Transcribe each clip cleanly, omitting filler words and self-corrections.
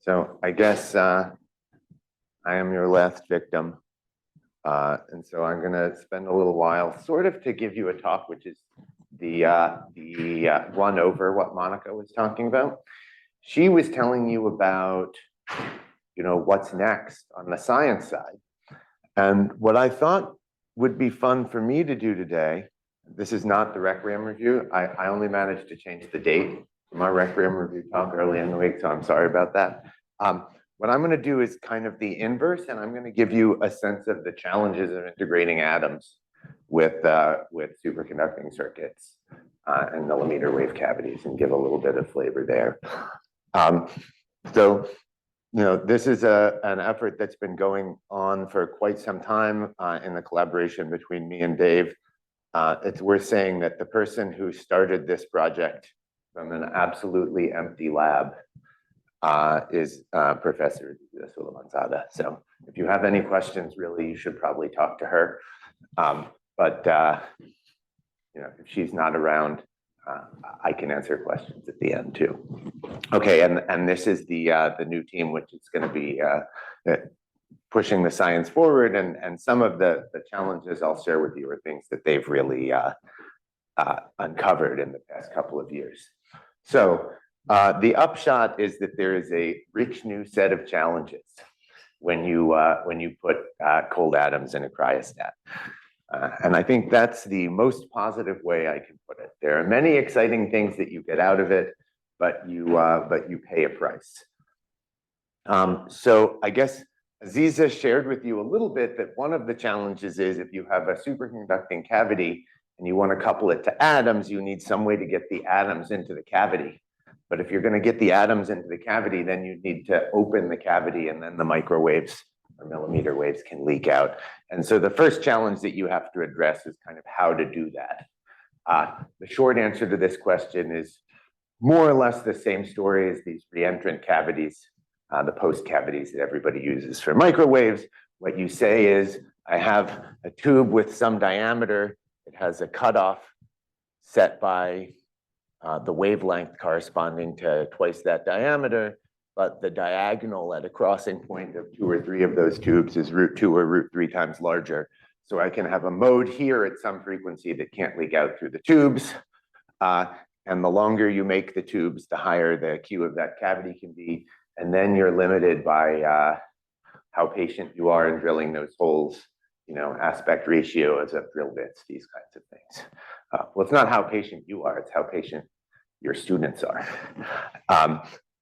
So I guess I am your last victim. And so I'm going to spend a little while sort of to give you a talk, which is the run over what Monica was talking about. She was telling you about, what's next on the science side. And what I thought would be fun for me to do today, this is not the Requiem review. I only managed to change the date from our Requiem review talk early in the week, so I'm sorry about that. What I'm going to do is kind of the inverse, and I'm going to give you a sense of the challenges of integrating atoms with superconducting circuits and millimeter wave cavities, and give a little bit of flavor there. This is an effort that's been going on for quite some time in the collaboration between me and Dave. It's worth saying that the person who started this project from an absolutely empty lab is Professor Sulamanzada. So if you have any questions, really, you should probably talk to her. If she's not around, I can answer questions at the end too. Okay, and this is the new team, which is going to be pushing the science forward, and some of the challenges I'll share with you are things that they've really uncovered in the past couple of years. So the upshot is that there is a rich new set of challenges when you put cold atoms in a cryostat. And I think that's the most positive way I can put it. There are many exciting things that you get out of it, but you pay a price. So I guess Aziza shared with you a little bit that one of the challenges is if you have a superconducting cavity and you want to couple it to atoms, you need some way to get the atoms into the cavity. But if you're going to get the atoms into the cavity, then you need to open the cavity, and then the microwaves or millimeter waves can leak out. And so the first challenge that you have to address is kind of how to do that. The short answer to this question is more or less the same story as these reentrant cavities, the post cavities that everybody uses for microwaves. What you say is, I have a tube with some diameter. It has a cutoff set by the wavelength corresponding to twice that diameter, but the diagonal at a crossing point of 2 or 3 of those tubes is √2 or √3 times larger. So I can have a mode here at some frequency that can't leak out through the tubes. And the longer you make the tubes, the higher the Q of that cavity can be. And then you're limited by how patient you are in drilling those holes, aspect ratios of drill bits, these kinds of things. Well, it's not how patient you are, it's how patient your students are.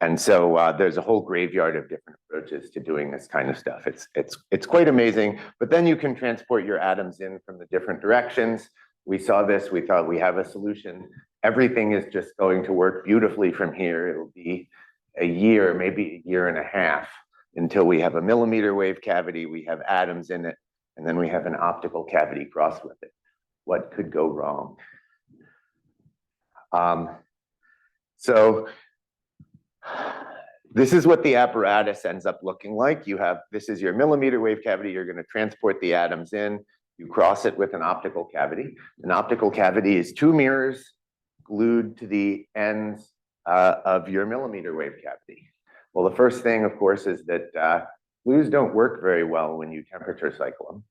And so there's a whole graveyard of different approaches to doing this kind of stuff. It's quite amazing, but then you can transport your atoms in from the different directions. We saw this, we thought we have a solution. Everything is just going to work beautifully from here. It'll be a year, maybe a year and a half, until we have a millimeter wave cavity, we have atoms in it, and then we have an optical cavity crossed with it. What could go wrong? So this is what the apparatus ends up looking like. This is your millimeter wave cavity. You're going to transport the atoms in. You cross it with an optical cavity. An optical cavity is 2 mirrors glued to the ends of your millimeter wave cavity. Well, the first thing, of course, is that glues don't work very well when you temperature cycle them.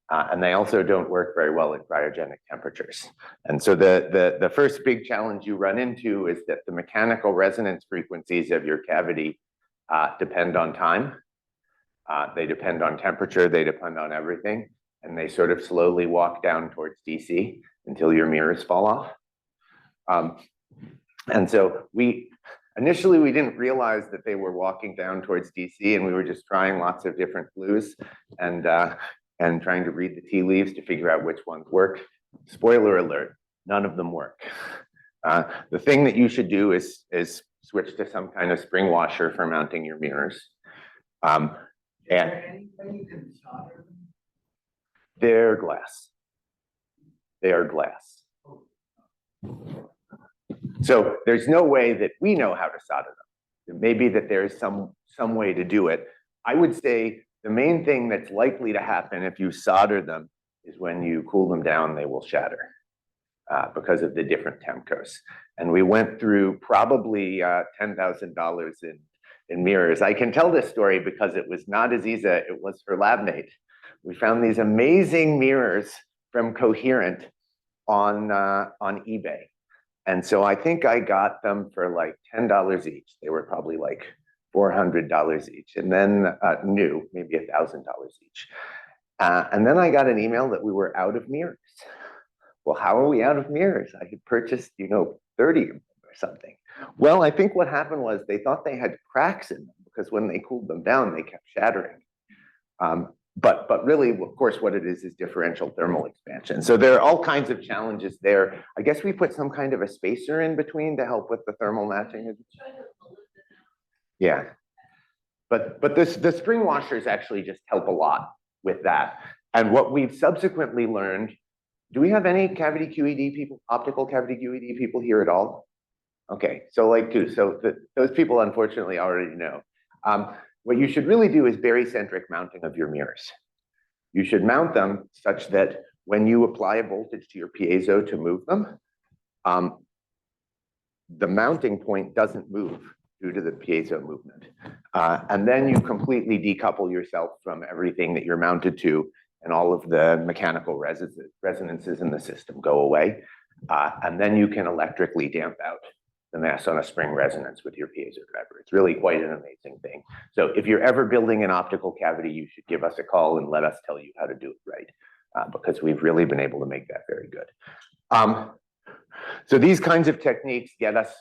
And they also don't work very well at cryogenic temperatures. And so the first big challenge you run into is that the mechanical resonance frequencies of your cavity depend on time. They depend on temperature. They depend on everything. And they sort of slowly walk down towards DC until your mirrors fall off. And so initially, we didn't realize that they were walking down towards DC, and we were just trying lots of different glues and trying to read the tea leaves to figure out which ones work. Spoiler alert, none of them work. The thing that you should do is switch to some kind of spring washer for mounting your mirrors. And Anything you can solder them? They're glass. They are glass. So there's no way that we know how to solder them. It may be that there is some way to do it. I would say the main thing that's likely to happen if you solder them is when you cool them down, they will shatter because of the different tempcos. And we went through probably $10,000 in mirrors. I can tell this story because it was not Aziza, it was her lab mate. We found these amazing mirrors from Coherent on eBay. And so I think I got them for like $10 each. They were probably like $400 each. And then new, maybe $1,000 each. And then I got an email that we were out of mirrors. Well, how are we out of mirrors? I had purchased, 30 or something. Well, I think what happened was they thought they had cracks in them because when they cooled them down, they kept shattering. But really, of course, what it is differential thermal expansion. So there are all kinds of challenges there. I guess we put some kind of a spacer in between to help with the thermal matching. Yeah. But the spring washers actually just help a lot with that. And what we've subsequently learned, do we have any cavity QED people, optical cavity QED people here at all? Okay, so like two. So those people unfortunately already know. What you should really do is barycentric mounting of your mirrors. You should mount them such that when you apply a voltage to your piezo to move them, the mounting point doesn't move due to the piezo movement. And then you completely decouple yourself from everything that you're mounted to, and all of the mechanical resonances in the system go away. And then you can electrically damp out the mass on a spring resonance with your piezo driver. It's really quite an amazing thing. So if you're ever building an optical cavity, you should give us a call and let us tell you how to do it right, because we've really been able to make that very good. So these kinds of techniques get us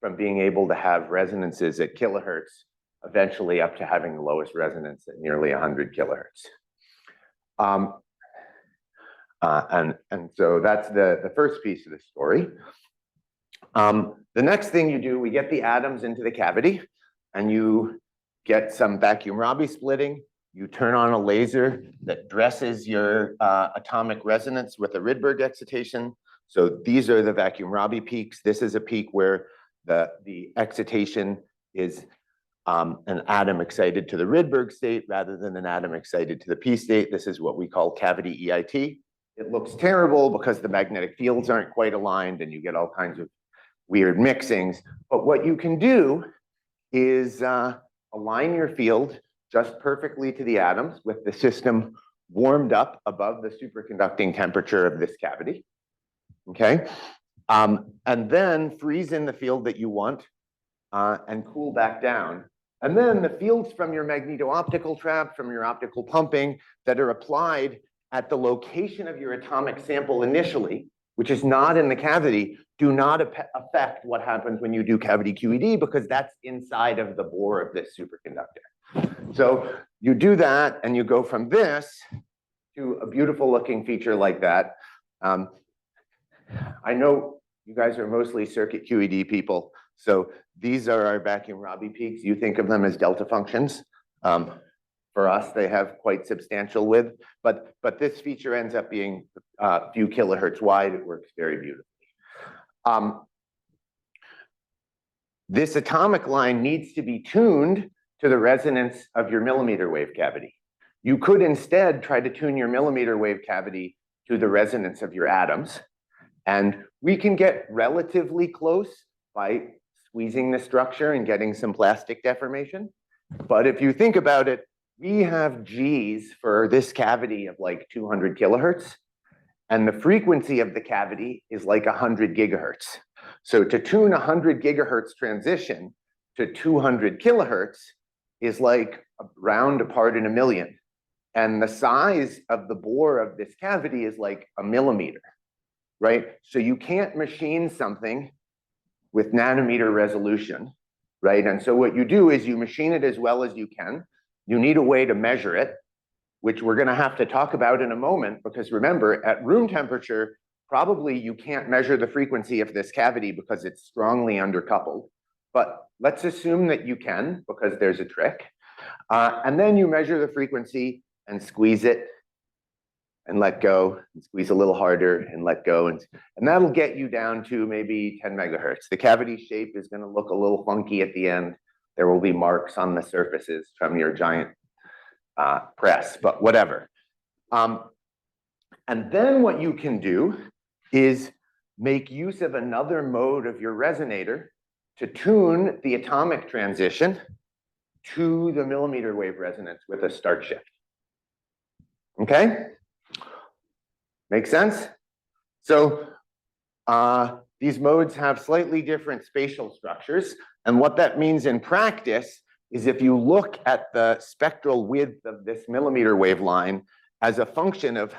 from being able to have resonances at kilohertz, eventually up to having the lowest resonance at nearly 100 kilohertz. And so that's the first piece of the story. The next thing you do, we get the atoms into the cavity, and you get some vacuum Rabi splitting. You turn on a laser that dresses your atomic resonance with a Rydberg excitation. So these are the vacuum Rabi peaks. This is a peak where the excitation is an atom excited to the Rydberg state rather than an atom excited to the P state. This is what we call cavity EIT. It looks terrible because the magnetic fields aren't quite aligned and you get all kinds of weird mixings. But what you can do is align your field just perfectly to the atoms with the system warmed up above the superconducting temperature of this cavity, okay? And then freeze in the field that you want and cool back down. And then the fields from your magneto-optical trap, from your optical pumping that are applied at the location of your atomic sample initially, which is not in the cavity, do not affect what happens when you do cavity QED, because that's inside of the bore of this superconductor. So you do that and you go from this to a beautiful looking feature like that. I know you guys are mostly circuit QED people, so these are our vacuum Rabi peaks. You think of them as delta functions. For us, they have quite substantial width, but this feature ends up being a few kilohertz wide. It works very beautifully. This atomic line needs to be tuned to the resonance of your millimeter wave cavity. You could instead try to tune your millimeter wave cavity to the resonance of your atoms. And we can get relatively close by squeezing the structure and getting some plastic deformation. But if you think about it, we have Gs for this cavity of like 200 kilohertz. And the frequency of the cavity is like 100 gigahertz. So to tune 100 gigahertz transition to 200 kilohertz is like a round apart in a million. And the size of the bore of this cavity is like a millimeter, right? So you can't machine something with nanometer resolution, right? And so what you do is you machine it as well as you can. You need a way to measure it, which we're going to have to talk about in a moment, because remember, at room temperature, probably you can't measure the frequency of this cavity because it's strongly undercoupled. But let's assume that you can, because there's a trick. And then you measure the frequency and squeeze it and let go, and squeeze a little harder and let go. And that'll get you down to maybe 10 megahertz. The cavity shape is going to look a little funky at the end. There will be marks on the surfaces from your giant press, but whatever. And then what you can do is make use of another mode of your resonator to tune the atomic transition to the millimeter wave resonance with a start shift. Okay? Make sense? So these modes have slightly different spatial structures. And what that means in practice is if you look at the spectral width of this millimeter wave line as a function of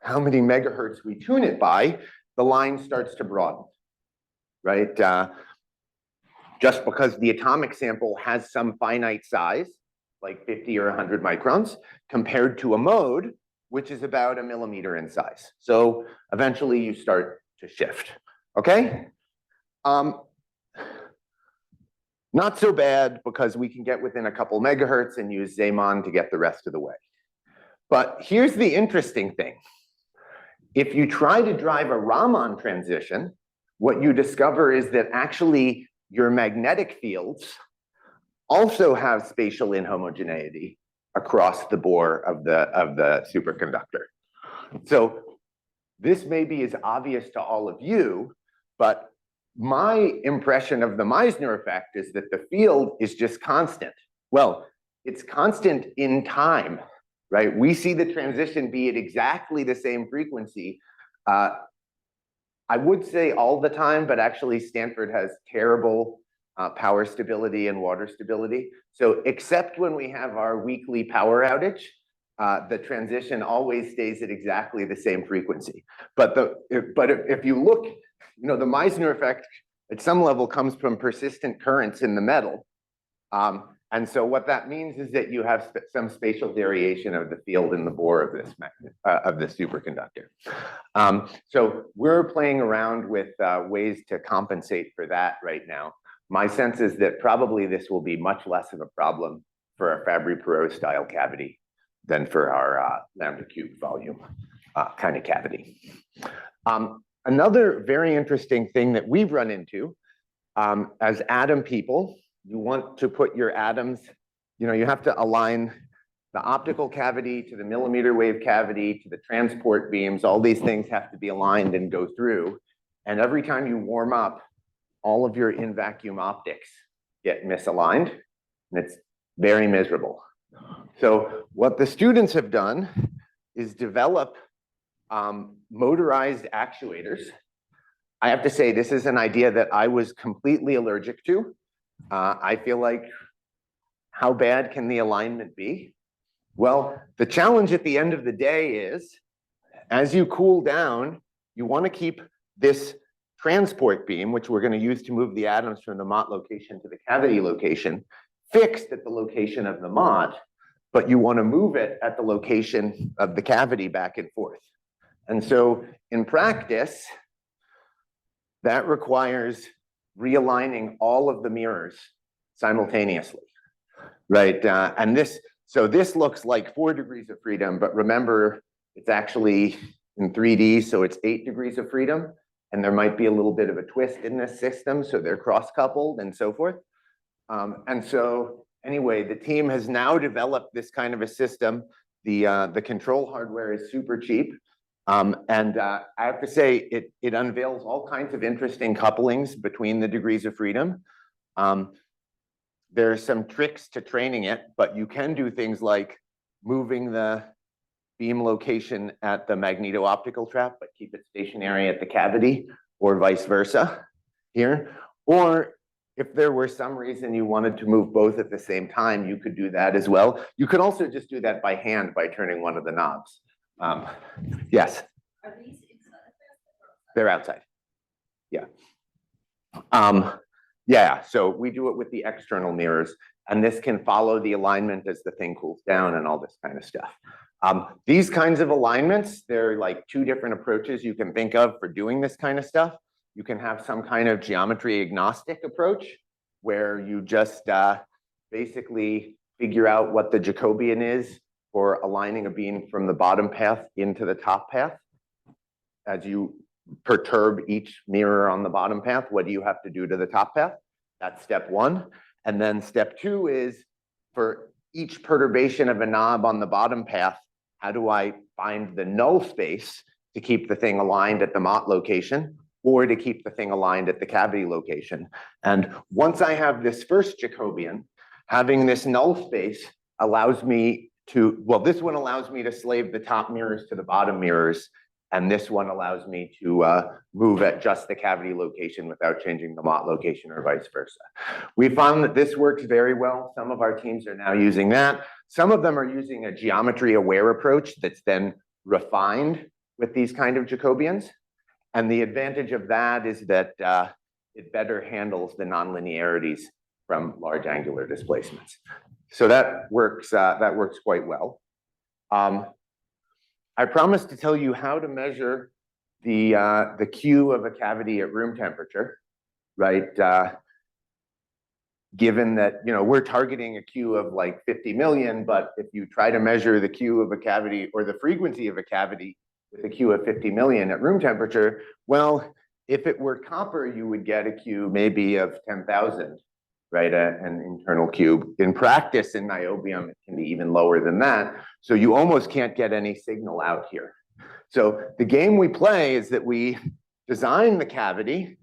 how many megahertz we tune it by, the line starts to broaden, right? Just because the atomic sample has some finite size, like 50 or 100 microns, compared to a mode, which is about a millimeter in size. So eventually you start to shift, okay? Not so bad because we can get within a couple megahertz and use Zeeman to get the rest of the way. But here's the interesting thing. If you try to drive a Raman transition, what you discover is that actually your magnetic fields also have spatial inhomogeneity across the bore of the superconductor. So this maybe is obvious to all of you, but my impression of the Meissner effect is that the field is just constant. Well, it's constant in time, right? We see the transition be at exactly the same frequency. I would say all the time, but actually Stanford has terrible power stability and water stability. So except when we have our weekly power outage, the transition always stays at exactly the same frequency. But if you look, you know, the Meissner effect at some level comes from persistent currents in the metal. And so what that means is that you have some spatial variation of the field in the bore of this superconductor. So we're playing around with ways to compensate for that right now. My sense is that probably this will be much less of a problem for a Fabry-Perot style cavity than for our lambda cube volume kind of cavity. Another very interesting thing that we've run into as atom people, you want to put your atoms, you know, you have to align the optical cavity to the millimeter wave cavity to the transport beams. All these things have to be aligned and go through. And every time you warm up, all of your in-vacuum optics get misaligned, and it's very miserable. So what the students have done is develop motorized actuators. I have to say, this is an idea that I was completely allergic to. I feel like, how bad can the alignment be? Well, the challenge at the end of the day is, as you cool down, you want to keep this transport beam, which we're going to use to move the atoms from the Mott location to the cavity location, fixed at the location of the Mott, but you want to move it at the location of the cavity back and forth. And so in practice, that requires realigning all of the mirrors simultaneously, right? And this looks like 4 degrees of freedom, but remember, it's actually in 3D, so it's 8 degrees of freedom. And there might be a little bit of a twist in this system, so they're cross-coupled and so forth. And so anyway, the team has now developed this kind of a system. The control hardware is super cheap. And I have to say, it unveils all kinds of interesting couplings between the degrees of freedom. There are some tricks to training it, but you can do things like moving the beam location at the magneto-optical trap, but keep it stationary at the cavity, or vice versa here. Or if there were some reason you wanted to move both at the same time, you could do that as well. You could also just do that by hand by turning one of the knobs. Yes? Are these inside? They're outside. Yeah. Yeah, so we do it with the external mirrors, and this can follow the alignment as the thing cools down and all this kind of stuff. These kinds of alignments, there are like 2 different approaches you can think of for doing this kind of stuff. You can have some kind of geometry agnostic approach where you just basically figure out what the Jacobian is for aligning a beam from the bottom path into the top path. As you perturb each mirror on the bottom path, what do you have to do to the top path? That's step 1. And then step 2 is for each perturbation of a knob on the bottom path, how do I find the null space to keep the thing aligned at the Mott location, or to keep the thing aligned at the cavity location? And once I have this first Jacobian, Having this null space allows me to, well, this one allows me to slave the top mirrors to the bottom mirrors, and this one allows me to move at just the cavity location without changing the Mott location or vice versa. We found that this works very well. Some of our teams are now using that. Some of them are using a geometry-aware approach that's then refined with these kind of Jacobians. And the advantage of that is that it better handles the nonlinearities from large angular displacements. So that works quite well. I promised to tell you how to measure the Q of a cavity at room temperature, right? Given that, you know, we're targeting a Q of like 50 million, but if you try to measure the Q of a cavity or the frequency of a cavity with a Q of 50 million at room temperature, well, if it were copper, you would get a Q maybe of 10,000, right? An internal cube. In practice, in niobium, it can be even lower than that. So you almost can't get any signal out here. So the game we play is that we design the cavity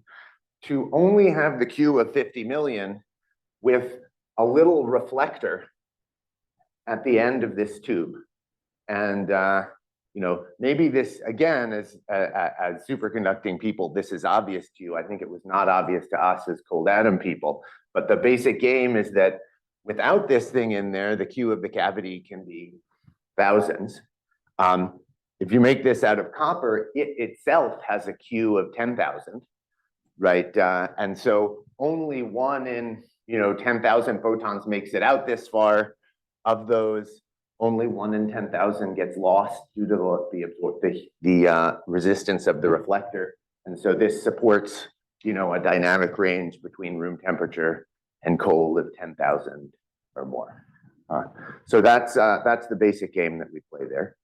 to only have the Q of 50 million with a little reflector at the end of this tube. And you know, maybe this, again, as superconducting people, this is obvious to you. I think it was not obvious to us as cold atom people. But the basic game is that without this thing in there, the Q of the cavity can be thousands. If you make this out of copper, it itself has a Q of 10,000, right? And so only one in, you know, 10,000 photons makes it out this far. Of those, only 1 in 10,000 gets lost due to the resistance of the reflector. And so this supports, you know, a dynamic range between room temperature and cold of 10,000 or more. So that's the basic game that we play there.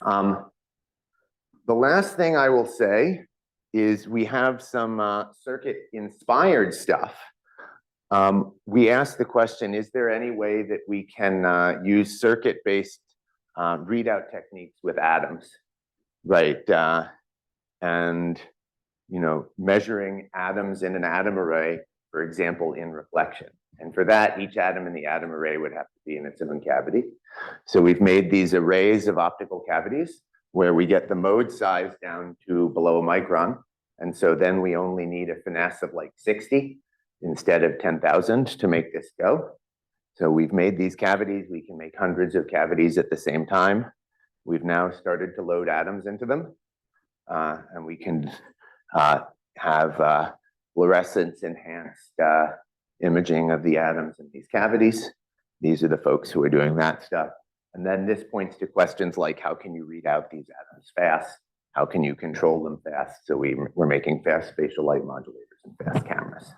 The last thing I will say is we have some circuit-inspired stuff. We asked the question, is there any way that we can use circuit-based readout techniques with atoms, right? And, you know, measuring atoms in an atom array, for example, in reflection. And for that, each atom in the atom array would have to be in its own cavity. So we've made these arrays of optical cavities where we get the mode size down to below a micron. And so then we only need a finesse of like 60 instead of 10,000 to make this go. So we've made these cavities. We can make hundreds of cavities at the same time. We've now started to load atoms into them. And we can have fluorescence-enhanced imaging of the atoms in these cavities. These are the folks who are doing that stuff. And then this points to questions like, how can you read out these atoms fast? How can you control them fast? So we're making fast spatial light modulators and fast cameras.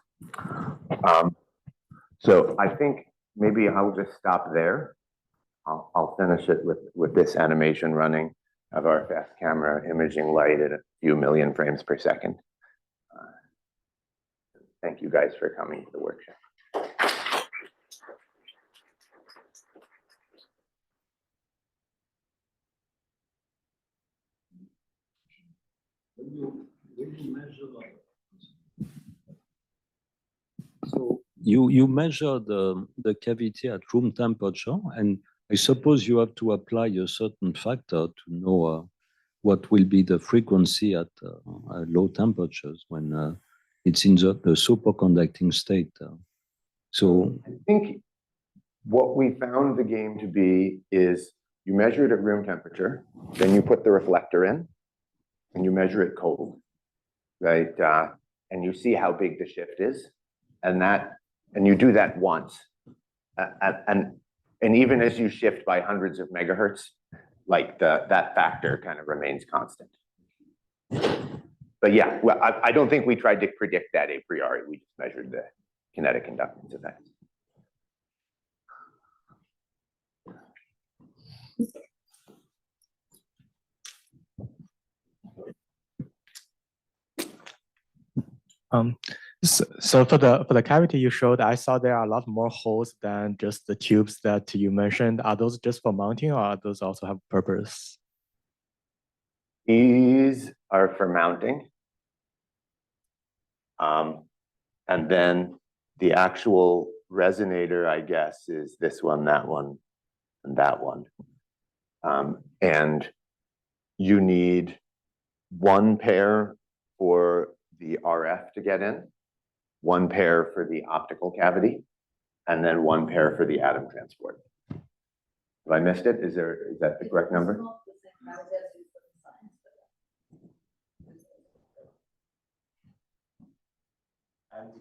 So I think maybe I'll just stop there. I'll finish it with this animation running of our fast camera imaging light at a few million frames per second. Thank you guys for coming to the workshop. So you measure the cavity at room temperature, and I suppose you have to apply a certain factor to know what will be the frequency at low temperatures when it's in the superconducting state. So I think what we found the game to be is you measure it at room temperature, then you put the reflector in, and you measure it cold, right? And you see how big the shift is, and you do that once, and even as you shift by hundreds of megahertz, like that factor kind of remains constant. But yeah, well, I don't think we tried to predict that a priori. We just measured the kinetic inductance effects. So for the cavity you showed, I saw there are a lot more holes than just the tubes that you mentioned. Are those just for mounting, or are those also have purpose? These are for mounting. And then the actual resonator, I guess, is this one, that one, and that one. And you need one pair for the RF to get in, one pair for the optical cavity, and then one pair for the atom transport. Have I missed it? Is that the correct number?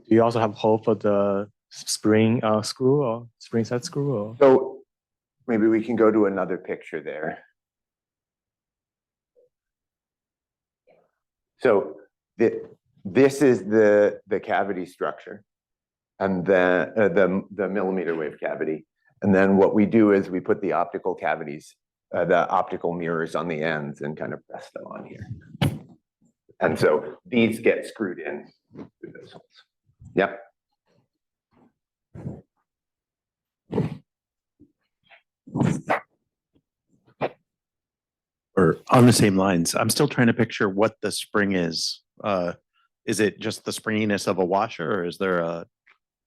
Do you also have hole for the spring screw or spring set screw? Or? So maybe we can go to another picture there. So this is the cavity structure, and then the millimeter wave cavity. And then what we do is we put the optical cavities, the optical mirrors on the ends, and kind of press them on here. And so these get screwed in through those holes. Yep. Or on the same lines, I'm still trying to picture what the spring is. Is it just the springiness of a washer, or is there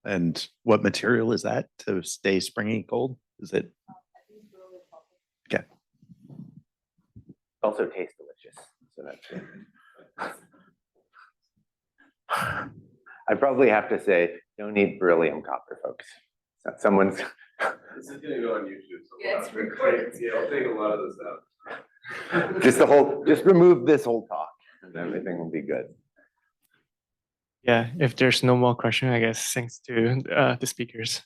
and what material is that to stay springy cold? Is it? Okay. Also tastes delicious. So that's good. I probably have to say, don't eat beryllium copper, folks. Someone's. This is gonna go on YouTube. So Yeah, it's recorded. Yeah, I'll take a lot of this out. Just remove this whole talk, and everything will be good. Yeah, if there's no more question, I guess thanks to the speakers.